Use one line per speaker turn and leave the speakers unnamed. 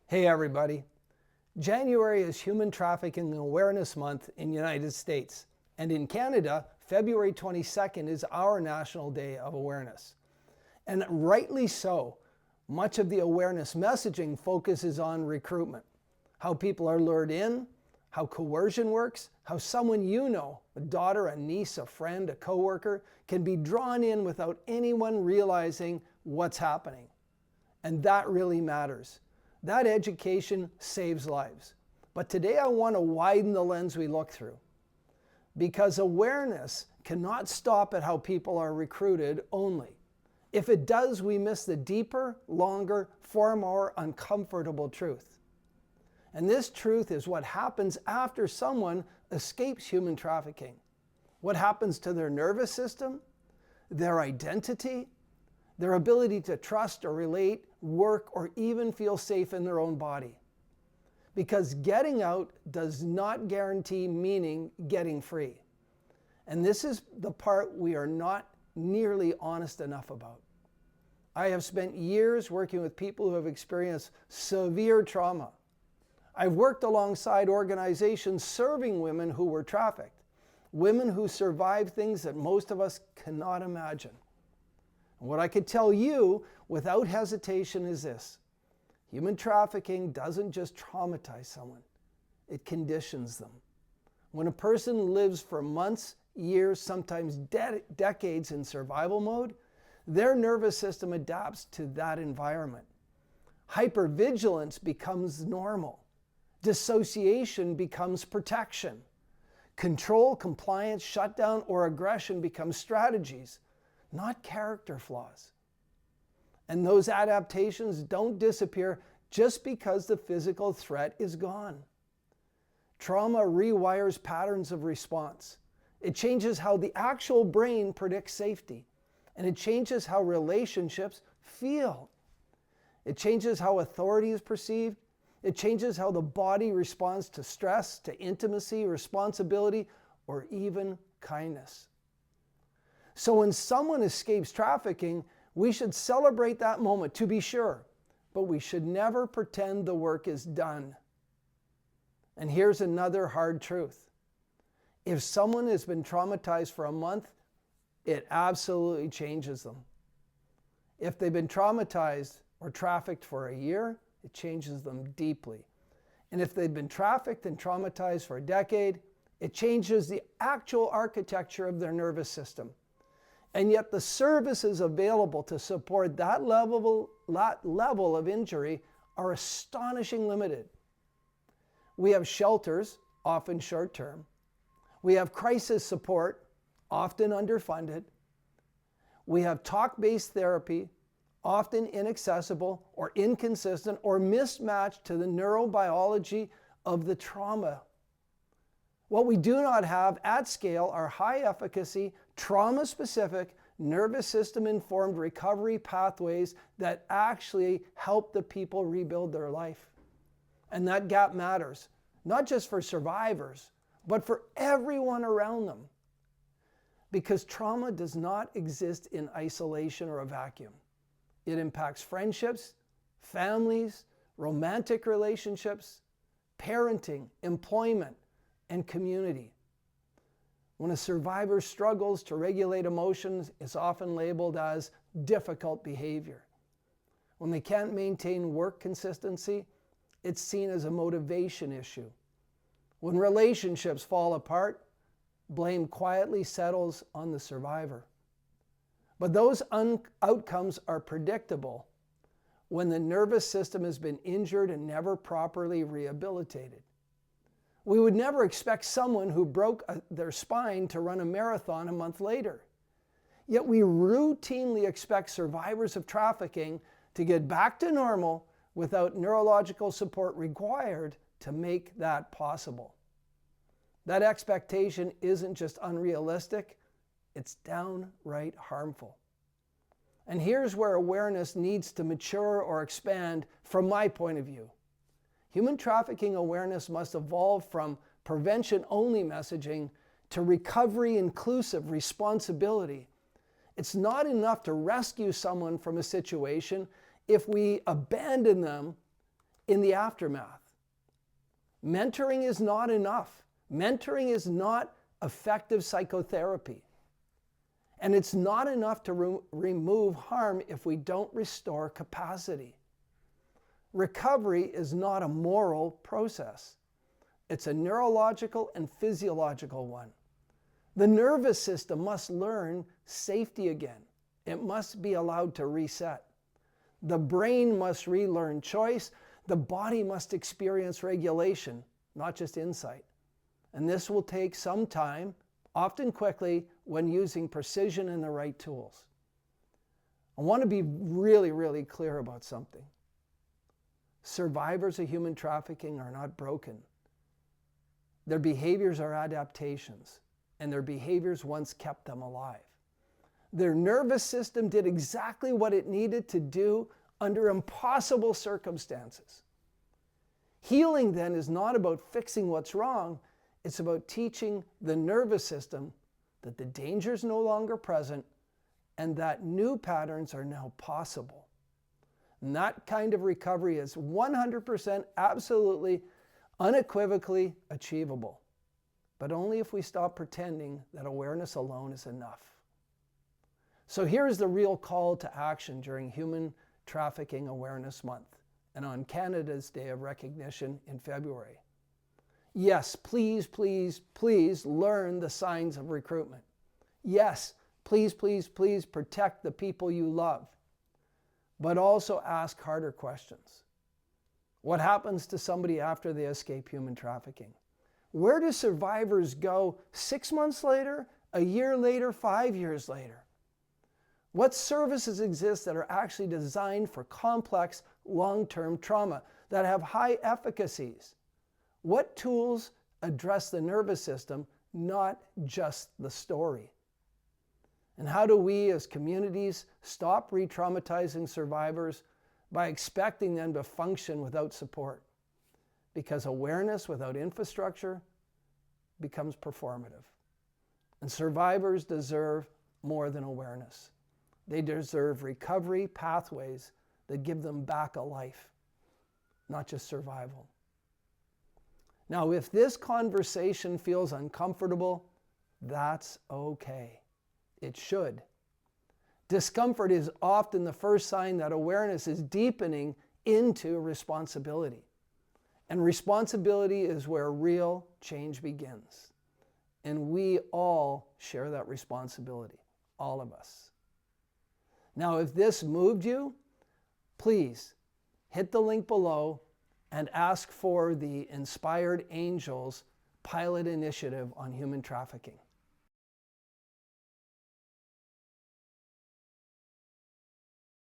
Hey everybody. January is Human Trafficking Awareness Month in the United States. And in Canada, February 22nd is our National Day of Awareness. And rightly so, much of the awareness messaging focuses on recruitment. How people are lured in, how coercion works, how someone you know, a daughter, a niece, a friend, a coworker, can be drawn in without anyone realizing what's happening. And that really matters. That education saves lives. But today I want to widen the lens we look through. Because awareness cannot stop at how people are recruited only. If it does, we miss the deeper, longer, far more uncomfortable truth. And this truth is what happens after someone escapes human trafficking. What happens to their nervous system, their identity, their ability to trust or relate, work, or even feel safe in their own body. Because getting out does not guarantee meaning getting free. And this is the part we are not nearly honest enough about. I have spent years working with people who have experienced severe trauma. I've worked alongside organizations serving women who were trafficked, women who survived things that most of us cannot imagine. And what I could tell you without hesitation is this: human trafficking doesn't just traumatize someone, it conditions them. When a person lives for months, years, sometimes decades in survival mode, their nervous system adapts to that environment. Hypervigilance becomes normal. Dissociation becomes protection. Control, compliance, shutdown, or aggression become strategies, not character flaws. And those adaptations don't disappear just because the physical threat is gone. Trauma rewires patterns of response. It changes how the actual brain predicts safety. And it changes how relationships feel. It changes how authority is perceived. It changes how the body responds to stress, to intimacy, responsibility, or even kindness. So when someone escapes trafficking, we should celebrate that moment, to be sure, but we should never pretend the work is done. And here's another hard truth. If someone has been traumatized for a month, it absolutely changes them. If they've been traumatized or trafficked for a year, it changes them deeply. And if they've been trafficked and traumatized for a decade, it changes the actual architecture of their nervous system. And yet the services available to support that level of injury are astonishingly limited. We have shelters, often short-term. We have crisis support, often underfunded. We have talk-based therapy, often inaccessible or inconsistent or mismatched to the neurobiology of the trauma. What we do not have at scale are high-efficacy, trauma-specific, nervous system-informed recovery pathways that actually help the people rebuild their life. And that gap matters, not just for survivors, but for everyone around them. Because trauma does not exist in isolation or a vacuum. It impacts friendships, families, romantic relationships, parenting, employment, and community. When a survivor struggles to regulate emotions, it's often labeled as difficult behavior. When they can't maintain work consistency, it's seen as a motivation issue. When relationships fall apart, blame quietly settles on the survivor. But those outcomes are predictable when the nervous system has been injured and never properly rehabilitated. We would never expect someone who broke their spine to run a marathon a month later. Yet we routinely expect survivors of trafficking to get back to normal without neurological support required to make that possible. That expectation isn't just unrealistic, it's downright harmful. And here's where awareness needs to mature or expand from my point of view. Human trafficking awareness must evolve from prevention-only messaging to recovery-inclusive responsibility. It's not enough to rescue someone from a situation if we abandon them in the aftermath. Mentoring is not enough. Mentoring is not effective psychotherapy. And it's not enough to remove harm if we don't restore capacity. Recovery is not a moral process. It's a neurological and physiological one. The nervous system must learn safety again. It must be allowed to reset. The brain must relearn choice. The body must experience regulation, not just insight. And this will take some time, often quickly, when using precision and the right tools. I want to be really, really clear about something. Survivors of human trafficking are not broken. Their behaviors are adaptations, and their behaviors once kept them alive. Their nervous system did exactly what it needed to do under impossible circumstances. Healing then is not about fixing what's wrong, it's about teaching the nervous system that the danger is no longer present and that new patterns are now possible. And that kind of recovery is 100% absolutely, unequivocally achievable, but only if we stop pretending that awareness alone is enough. So here's the real call to action during Human Trafficking Awareness Month and on Canada's Day of Recognition in February. Yes, please, please, please learn the signs of recruitment. Yes, please, please, please protect the people you love, but also ask harder questions. What happens to somebody after they escape human trafficking? Where do survivors go 6 months later, a year later, 5 years later? What services exist that are actually designed for complex, long-term trauma, that have high efficacies? What tools address the nervous system, not just the story? And how do we as communities stop re-traumatizing survivors by expecting them to function without support? Because awareness without infrastructure becomes performative. And survivors deserve more than awareness. They deserve recovery pathways that give them back a life, not just survival. Now, if this conversation feels uncomfortable, that's okay. It should. Discomfort is often the first sign that awareness is deepening into responsibility. And responsibility is where real change begins. And we all share that responsibility, all of us. Now, if this moved you, please hit the link below and ask for the Inspired Angels pilot initiative on human trafficking.